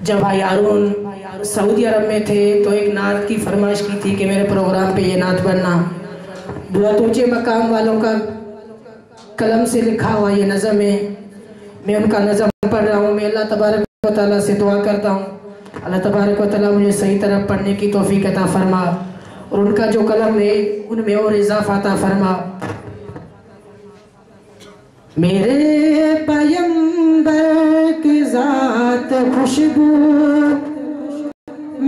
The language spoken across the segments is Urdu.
جب بھائی ہارون سعودی عرب میں تھے تو ایک نعت کی فرمائش کی تھی کہ میرے پروگرام پہ یہ نعت بننا. بہت اونچے مقام والوں کا قلم سے لکھا ہوا یہ نظم ہے. میں ان کا نظم پڑھ رہا ہوں. میں اللہ تبارک و تعالیٰ سے دعا کرتا ہوں اللہ تبارک و تعالیٰ مجھے صحیح طرح پڑھنے کی توفیق عطا فرما اور ان کا جو قلم ہے ان میں اور اضافہ عطا فرما. میرے پیمبر کی ذات خوشبو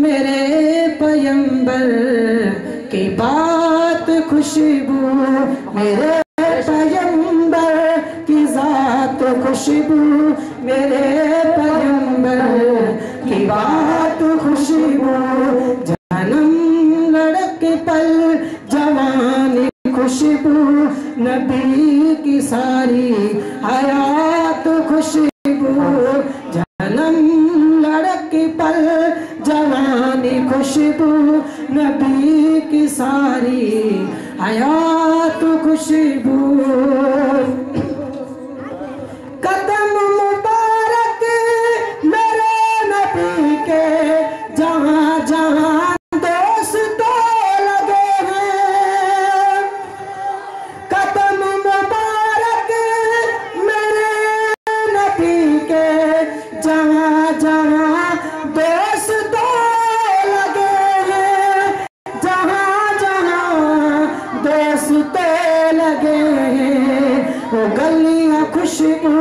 میرے پیمبر کی بات خوشبو میرے پیمبر کی ذات خوشبو میرے پیمبر کی بات خوشبو جنم لڑک پل جوانی خوشبو نبی کی ساری حیات خوشبو جنم لڑک پل جوانی خوشبو نبی کی ساری حیات خوشبو قدم مبارک میرے نبی کے جہاں جہاں دوست لگے ہیں قدم مبارک میرے نبی کے جہاں جہاں دوست لگے ہیں جہاں جہاں دوست لگے ہیں وہ گلیاں خوشبو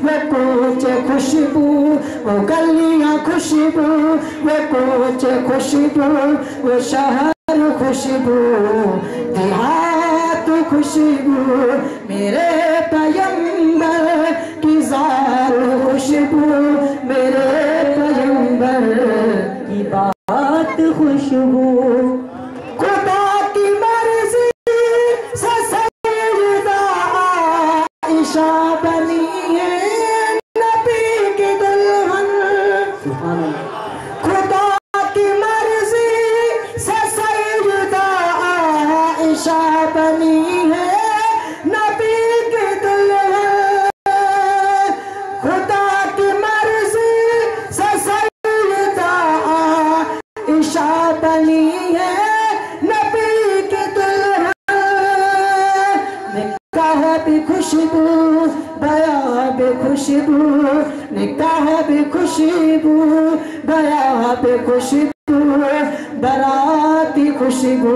وہ کوچ خوشبو وہ گلیاں خوشبو وہ کوچ خوشبو وہ شہر خوشبو دیہات خوشبو میرے پیمبر کی ذات خوشبو میرے پیمبر کی بات خوشبو خدا کی مرضی سے سیدہ عائشہ بنی ہے نبی کی دلہن خدا کی مرضی سے سیدہ عائشہ بنی ہے نبی کی دلہن خدا کی مرضی سے سیدہ عائشہ بنی ہے نبی کی دلہن نکاح بھی خوشبو بیاہ بھی خوشبو نکاح بھی خوشبو بیاہ بھی خوشبو براتی خوشبو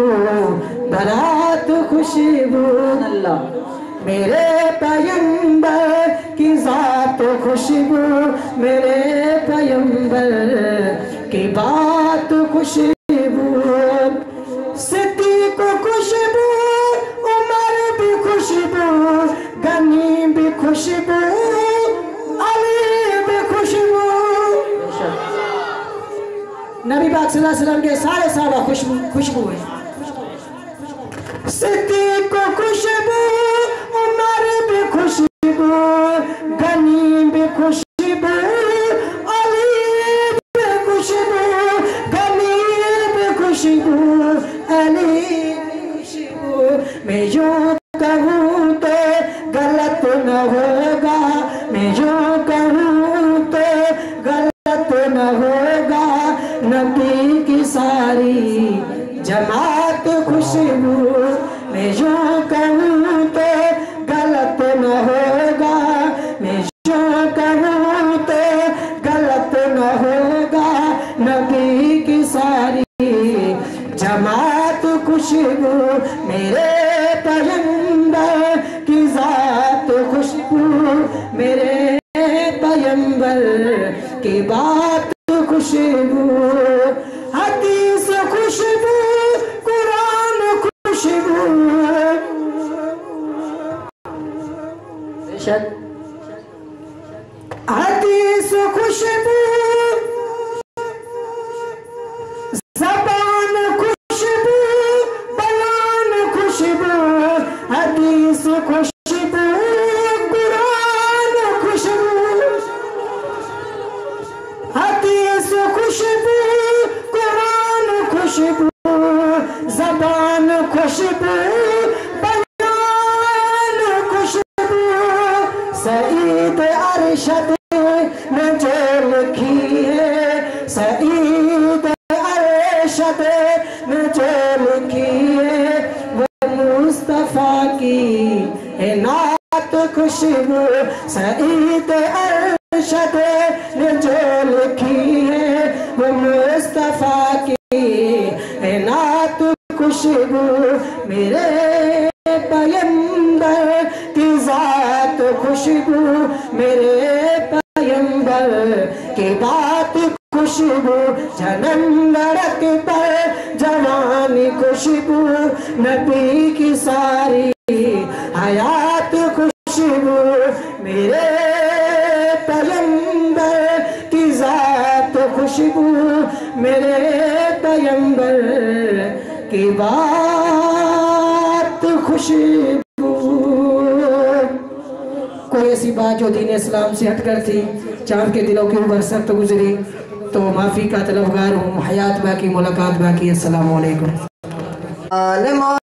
برات خوشبو اللہ میرے پیمبر کی ذات خوشبو میرے پیمبر کی بات خوشبو صدیق خوشبو عمر بھی خوشبو غنی بھی خوشبو علی بھی خوشبو نبی پاک صلی اللہ علیہ وسلم کے سارے صحابہ خوشبو ہیں صدیق خوشبو عمر بھی خوشبو غنی بھی خوشبو علی بھی خوشبو غنی بھی خوشبو علی بھی خوشبو میں یوں کہوں تو غلط نہ ہوگا میں یوں کہوں تو غلط نہ ہوگا نبی کی ساری جماعت خوشبو میں یوں کہوں تو غلط نہ ہوگا میں یوں کہوں تو غلط نہ ہوگا نبی کی ساری جماعت خوشبو میرے پیمبر کی ذات خوشبو میرے پیمبر کی بات خوشبو حدیث خوشبو قرآن خوشبو حدیث خوشبو زبان خوشبو بیان خوشبو حدیث خوشبو قرآن خوشبو حدیث خوشبو قرآن خوشبو زبان خوشبو بیان خوشبو سعید ارشد نے جو لکھی ہے خوشبو سعید ارشد نے جو لکھی ہے وہ مصطفیٰ کی نعت خوشبو میرے پیمبر کی ذات خوشبو میرے پیمبر کی بات خوشبو جنم لڑک پر جوانی خوشبو نبی کی ساری حیات خوشبو میرے پیمبر کی ذات خوشبو میرے پیمبر کی بات خوشبو. کوئی ایسی بات جو دین اسلام سے ہٹ کر تھی چاند کے دلوں کے اوپر سخت گزری تو معافی کا طلبگار ہوں. حیات باقی ملاقات باقی. السلام علیکم.